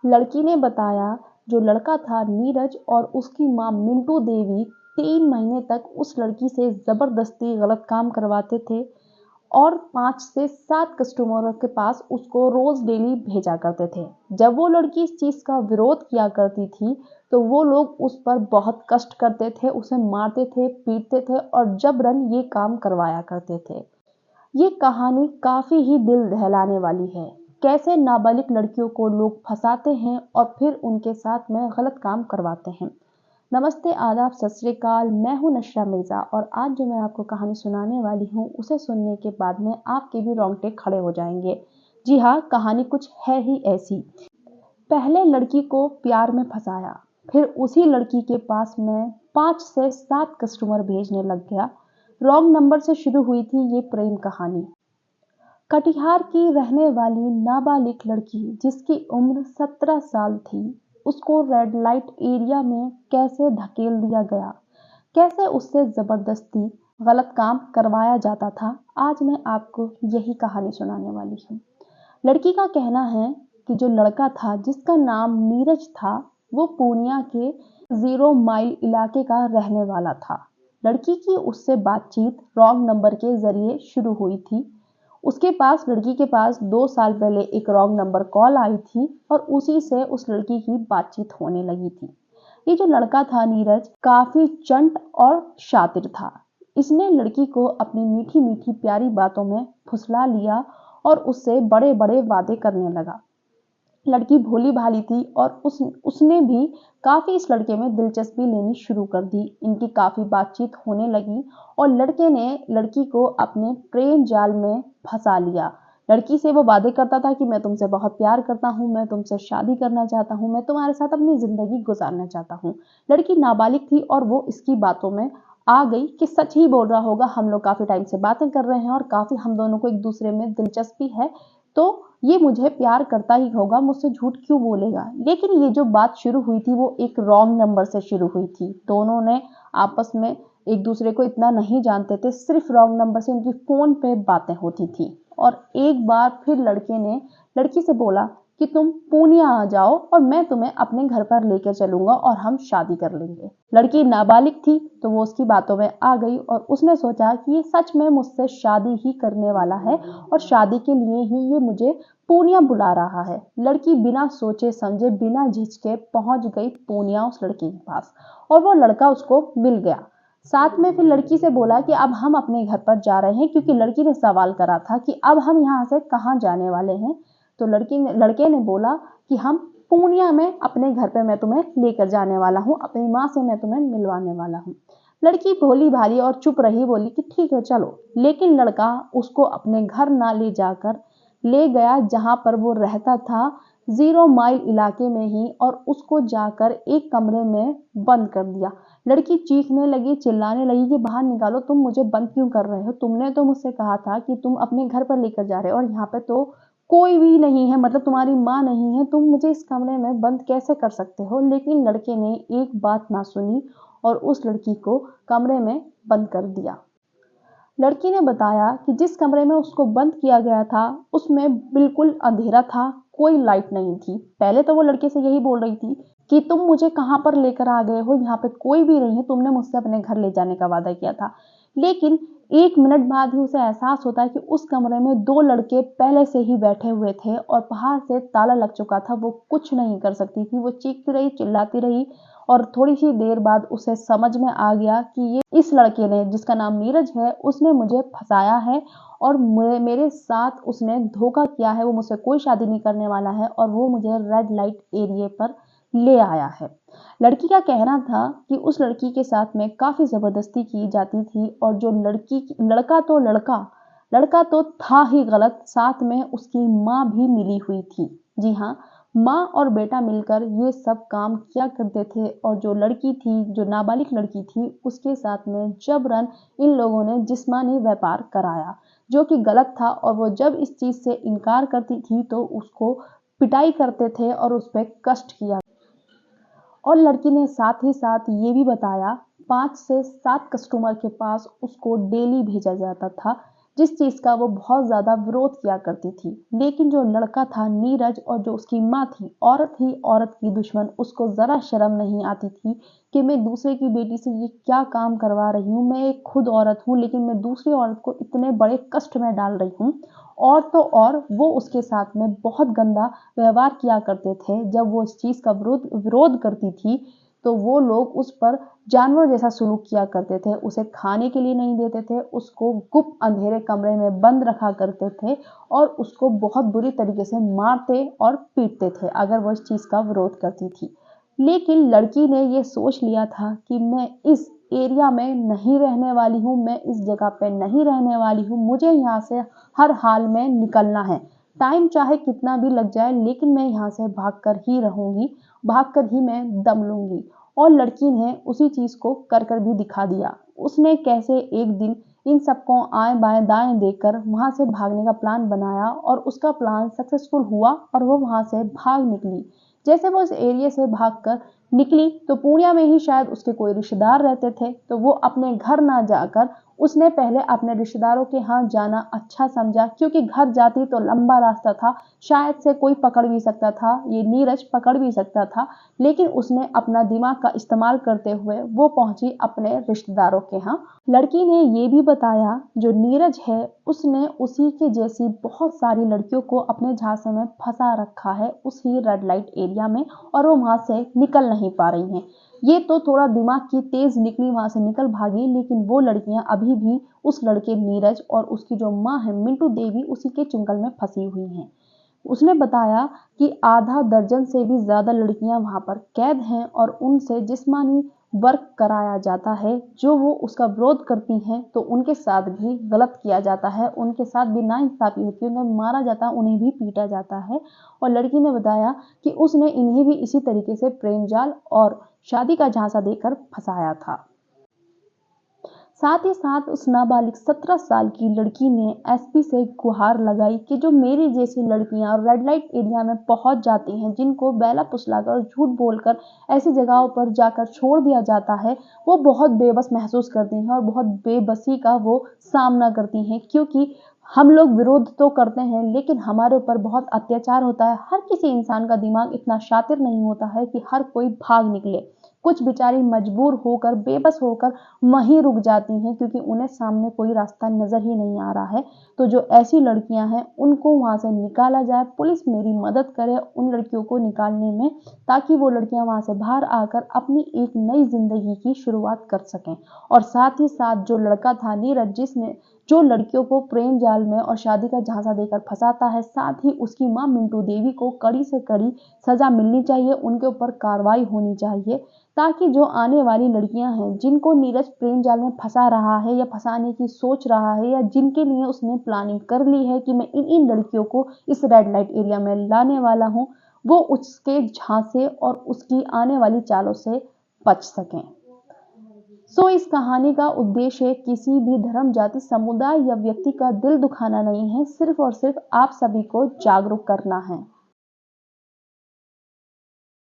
लड़की ने बताया जो लड़का था नीरज और उसकी मां मिंटू देवी 3 महीने तक उस लड़की से जबरदस्ती गलत काम करवाते थे और 5 से 7 कस्टमरों के पास उसको रोज डेली भेजा करते थे। जब वो लड़की इस चीज का विरोध किया करती थी तो वो लोग उस पर बहुत कष्ट करते थे, उसे मारते थे, पीटते थे और जबरन ये काम करवाया करते थे। ये कहानी काफी ही दिल दहलाने वाली है। कैसे नाबालिग लड़कियों को लोग फंसाते हैं और फिर उनके साथ में गलत काम करवाते हैं। नमस्ते, आदाब, सत श्री अकाल। मैं हूं नशरा मिर्जा और आज जो मैं आपको कहानी सुनाने वाली हूं उसे सुनने के बाद में आपके भी रोंगटे खड़े हो जाएंगे। जी हाँ, कहानी कुछ है ही ऐसी। पहले लड़की को प्यार में फंसाया, फिर उसी लड़की के पास में 5 से 7 कस्टमर भेजने लग गया। रॉन्ग नंबर से शुरू हुई थी ये प्रेम कहानी। कटिहार की रहने वाली नाबालिग लड़की जिसकी उम्र 17 साल थी, उसको रेड लाइट एरिया में कैसे धकेल दिया गया, कैसे उससे जबरदस्ती गलत काम करवाया जाता था, आज मैं आपको यही कहानी सुनाने वाली हूँ। लड़की का कहना है कि जो लड़का था जिसका नाम नीरज था, वो पूर्णिया के 0 माइल इलाके का रहने वाला था। लड़की की उससे बातचीत रॉन्ग नंबर के जरिए शुरू हुई थी। लड़की के पास 2 साल पहले एक रॉन्ग नंबर कॉल आई थी और उसी से उस लड़की की बातचीत होने लगी थी। ये जो लड़का था नीरज, काफी चंट और शातिर था। इसने लड़की को अपनी मीठी मीठी प्यारी बातों में फुसला लिया और उससे बड़े बड़े वादे करने लगा। लड़की भोली भाली थी और उसने भी काफी इस लड़के में दिलचस्पी लेनी शुरू कर दी। इनकी काफी बातचीत होने लगी और लड़के ने लड़की को अपने प्रेम जाल में फंसा लिया। लड़की से वो वादे करता था कि मैं तुमसे बहुत प्यार करता हूँ, मैं तुमसे शादी करना चाहता हूँ, मैं तुम्हारे साथ अपनी जिंदगी गुजारना चाहता हूँ। लड़की नाबालिग थी और वो इसकी बातों में आ गई कि सच ही बोल रहा होगा, हम लोग काफी टाइम से बातें कर रहे हैं और काफी हम दोनों को एक दूसरे में दिलचस्पी है, तो ये मुझे प्यार करता ही होगा, मुझसे झूठ क्यों बोलेगा। लेकिन ये जो बात शुरू हुई थी वो एक रॉन्ग नंबर से शुरू हुई थी। दोनों ने आपस में एक दूसरे को इतना नहीं जानते थे, सिर्फ रॉन्ग नंबर से उनकी फोन पे बातें होती थी। और एक बार फिर लड़के ने लड़की से बोला कि तुम पूर्णिया आ जाओ और मैं तुम्हें अपने घर पर लेकर चलूंगा और हम शादी कर लेंगे। लड़की नाबालिग थी तो वो उसकी बातों में आ गई और उसने सोचा कि ये सच में मुझसे शादी ही करने वाला है और शादी के लिए ही ये मुझे पूर्णिया बुला रहा है। लड़की बिना सोचे समझे, बिना झिझके पहुंच गई पूर्णिया उस लड़के के पास और वो लड़का उसको मिल गया। साथ में फिर लड़की से बोला कि अब हम अपने घर पर जा रहे हैं, क्योंकि लड़की ने सवाल करा था कि अब हम यहाँ से कहाँ जाने वाले हैं। तो लड़के ने बोला कि हम पूर्णिया में अपने घर पे मैं तुम्हें लेकर जाने वाला हूँ, अपनी माँ से मैं तुम्हें मिलवाने वाला हूँ। लड़की भोली भाली और चुप रही, बोली कि ठीक है चलो। लेकिन लड़का उसको अपने घर ना ले जाकर ले गया जहां पर वो रहता था, 0 माइल इलाके में ही, और उसको जाकर एक कमरे में बंद कर दिया। लड़की चीखने लगी, चिल्लाने लगी कि बाहर निकालो, तुम मुझे बंद क्यों कर रहे हो, तुमने तो मुझसे कहा था कि तुम अपने घर पर लेकर जा रहे हो और यहाँ पे तो कोई भी नहीं है, मतलब तुम्हारी माँ नहीं है, तुम मुझे इस कमरे में बंद कैसे कर सकते हो। लेकिन लड़के ने एक बात ना सुनी और उस लड़की को कमरे में बंद कर दिया। लड़की ने बताया कि जिस कमरे में उसको बंद किया गया था उसमें बिल्कुल अंधेरा था, कोई लाइट नहीं थी। पहले तो वो लड़के से यही बोल रही थी कि तुम मुझे कहाँ पर लेकर आ गए हो, यहाँ पे कोई भी नहीं है, तुमने मुझसे अपने घर ले जाने का वादा किया था। लेकिन 1 मिनट बाद ही उसे एहसास होता है कि उस कमरे में 2 लड़के पहले से ही बैठे हुए थे और बाहर से ताला लग चुका था। वो कुछ नहीं कर सकती थी, वो चीखती रही, चिल्लाती रही और थोड़ी सी देर बाद उसे समझ में आ गया कि ये इस लड़के ने, जिसका नाम नीरज है, उसने मुझे फंसाया है और मेरे साथ उसने धोखा किया है। वो मुझसे कोई शादी नहीं करने वाला है और वो मुझे रेड लाइट एरिया पर ले आया है। लड़की का कहना था कि उस लड़की के साथ में काफी जबरदस्ती की जाती थी और जो लड़का तो था ही गलत, साथ में उसकी माँ भी मिली हुई थी। जी हाँ, माँ और बेटा मिलकर ये सब काम किया करते थे और जो लड़की थी, जो नाबालिग लड़की थी, उसके साथ में जबरन इन लोगों ने जिस्मानी व्यापार कराया, जो कि गलत था। और वो जब इस चीज से इनकार करती थी तो उसको पिटाई करते थे और उस पर कष्ट किया। और लड़की ने साथ ही साथ ये भी बताया 5 से 7 कस्टमर के पास उसको डेली भेजा जाता था, जिस चीज का वो बहुत ज्यादा विरोध किया करती थी। लेकिन जो लड़का था नीरज और जो उसकी माँ थी, औरत ही औरत की दुश्मन, उसको जरा शर्म नहीं आती थी कि मैं दूसरे की बेटी से ये क्या काम करवा रही हूँ। मैं एक खुद औरत हूँ लेकिन मैं दूसरी औरत को इतने बड़े कष्ट में डाल रही हूँ। और तो और वो उसके साथ में बहुत गंदा व्यवहार किया करते थे। जब वो इस चीज का विरोध करती थी तो वो लोग उस पर जानवर जैसा सलूक किया करते थे। उसे खाने के लिए नहीं देते थे, उसको गुप्त अंधेरे कमरे में बंद रखा करते थे और उसको बहुत बुरी तरीके से मारते और पीटते थे अगर वो इस चीज का विरोध करती थी। लेकिन लड़की ने ये सोच लिया था कि मैं इस एरिया में नहीं रहने वाली हूँ, मैं इस जगह पे नहीं रहने वाली हूँ, मुझे यहाँ से हर हाल में निकलना है। टाइम चाहे कितना भी लग जाए लेकिन मैं यहाँ से भागकर ही रहूंगी, भागकर ही मैं दम लूंगी। और लड़की ने उसी चीज को कर कर भी दिखा दिया। उसने कैसे एक दिन इन सबको आएं बाएं दाएं देकर वहां से भागने का प्लान बनाया और उसका प्लान सक्सेसफुल हुआ और वो वहां से भाग निकली। जैसे वो उस एरिया से भागकर निकली तो पूर्णिया में ही शायद उसके कोई रिश्तेदार रहते थे, तो वो अपने घर ना जाकर उसने पहले अपने रिश्तेदारों के यहाँ जाना अच्छा समझा, क्योंकि घर जाती तो लंबा रास्ता था, शायद से कोई पकड़ भी सकता था, ये नीरज पकड़ भी सकता था। लेकिन उसने अपना दिमाग का इस्तेमाल करते हुए वो पहुंची अपने रिश्तेदारों के यहाँ। लड़की ने ये भी बताया जो नीरज है उसने उसी के जैसी बहुत सारी लड़कियों को अपने झांसे में फंसा रखा है उसी रेड लाइट एरिया में, और वो वहां से निकल नहीं पा रही हैं। ये तो थोड़ा दिमाग की तेज निकली, वहां से निकल भागी, लेकिन वो लड़कियां अभी भी उस लड़के नीरज और उसकी जो माँ है मिंटू देवी उसी के चुंगल में फंसी हुई हैं। उसने बताया कि आधा दर्जन से भी ज्यादा लड़कियां वहां पर कैद हैं और उनसे जिस्मानी वर्क कराया जाता है। जो वो उसका विरोध करती हैं तो उनके साथ भी गलत किया जाता है, उनके साथ भी नाइंसाफी होती है, उन्हें मारा जाता है, उन्हें भी पीटा जाता है। और लड़की ने बताया कि उसने इन्हें भी इसी तरीके से प्रेम जाल और शादी का झांसा देकर फंसाया था। साथ ही साथ उस नाबालिग 17 साल की लड़की ने एसपी से गुहार लगाई कि जो मेरी जैसी लड़कियां रेड लाइट एरिया में पहुंच जाती हैं, जिनको बेला फुसलाकर झूठ बोलकर ऐसी जगहों पर जाकर छोड़ दिया जाता है, वो बहुत बेबस महसूस करती हैं और बहुत बेबसी का वो सामना करती हैं। क्योंकि हम लोग विरोध तो करते हैं लेकिन हमारे ऊपर बहुत अत्याचार होता है। हर किसी इंसान का दिमाग इतना शातिर नहीं होता है कि हर कोई भाग निकले। कुछ बेचारी मजबूर होकर बेबस होकर वहीं रुक जाती हैं क्योंकि उन्हें सामने कोई रास्ता नजर ही नहीं आ रहा है। तो जो ऐसी लड़कियां हैं उनको वहां से निकाला जाए, पुलिस मेरी मदद करे उन लड़कियों को निकालने में, ताकि वो लड़कियां वहां से बाहर आकर अपनी एक नई जिंदगी की शुरुआत कर सकें। और साथ ही साथ जो लड़का था नीरज, जिसने जो लड़कियों को प्रेम जाल में और शादी का झांसा देकर फंसाता है, साथ ही उसकी माँ मिंटू देवी को कड़ी से कड़ी सजा मिलनी चाहिए, उनके ऊपर कार्रवाई होनी चाहिए, ताकि जो आने वाली लड़कियां हैं जिनको नीरज प्रेम जाल में फंसा रहा है या फंसाने की सोच रहा है, या जिनके लिए उसने प्लानिंग कर ली है कि मैं इन इन लड़कियों को इस रेड लाइट एरिया में लाने वाला हूं, वो उसके झांसे और उसकी आने वाली चालों से बच सकें। इस कहानी का उद्देश्य किसी भी धर्म, जाति, समुदाय या व्यक्ति का दिल दुखाना नहीं है, सिर्फ और सिर्फ आप सभी को जागरूक करना है।